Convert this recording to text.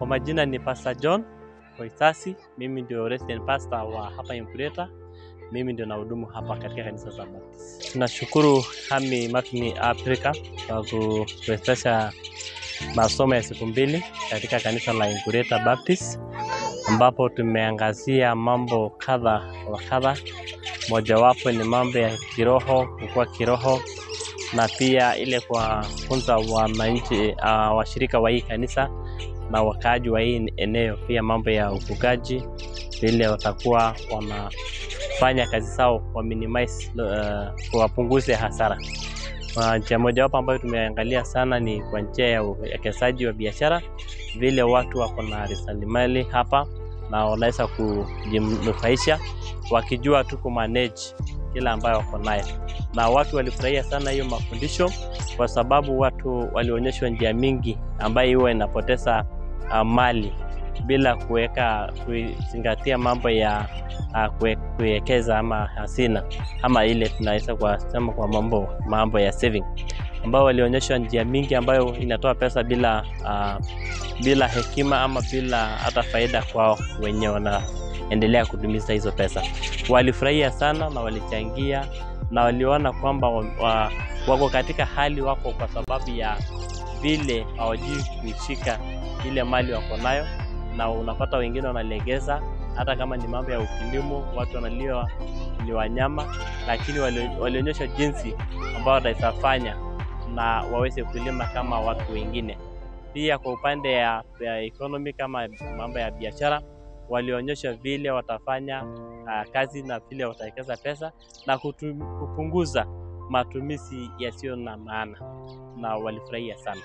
Kwa majina ni Pastor John Koitasi, mimi ndio resident pastor wa hapa Inkureta. Mimi ndio nahudumu hapa katika kanisa la Baptist. Tunashukuru Hami Makini Africa kwa kutuwezesha masomo ya siku 2 katika kanisa la Inkureta Baptist, ambapo tumeangazia mambo kadha wa kadha. Mojawapo ni mambo ya kiroho, kukua kiroho, na pia ile kwa funza wananchi washirika wa hii kanisa na wakaaji wa hii eneo, pia mambo ya ufugaji, vile watakuwa wanafanya kazi zao kwa minimize wapunguze hasara. Njia mojawapo ambayo tumeangalia sana ni kwa njia ya uwekezaji wa biashara, vile watu wako na rasilimali hapa na wanaweza kujinufaisha wakijua tu kumanage kila ambayo wako nayo. Na watu walifurahia sana hiyo mafundisho kwa sababu watu walionyeshwa njia mingi ambayo huwa inapoteza mali bila kuzingatia mambo ya kuwekeza ama hazina, ama ile tunaweza kusema kwa mambo ya saving, ambao walionyeshwa njia mingi ambayo inatoa pesa bila hekima ama bila hata faida kwa wenye wanaendelea kudumisha hizo pesa. Walifurahia sana na walichangia, na waliona kwamba wako katika hali wako kwa sababu ya vile hawajui kushika ile mali wako nayo, na unapata wengine wanalegeza hata kama ni mambo ya ukilimo, watu wanaliwa ni wanyama, lakini walionyesha jinsi ambao wataifanya na waweze kulima kama watu wengine. Pia kwa upande ya economy kama mambo ya biashara, walionyesha vile watafanya kazi na vile watawekeza pesa na kupunguza matumizi yasiyo na maana, na walifurahia sana.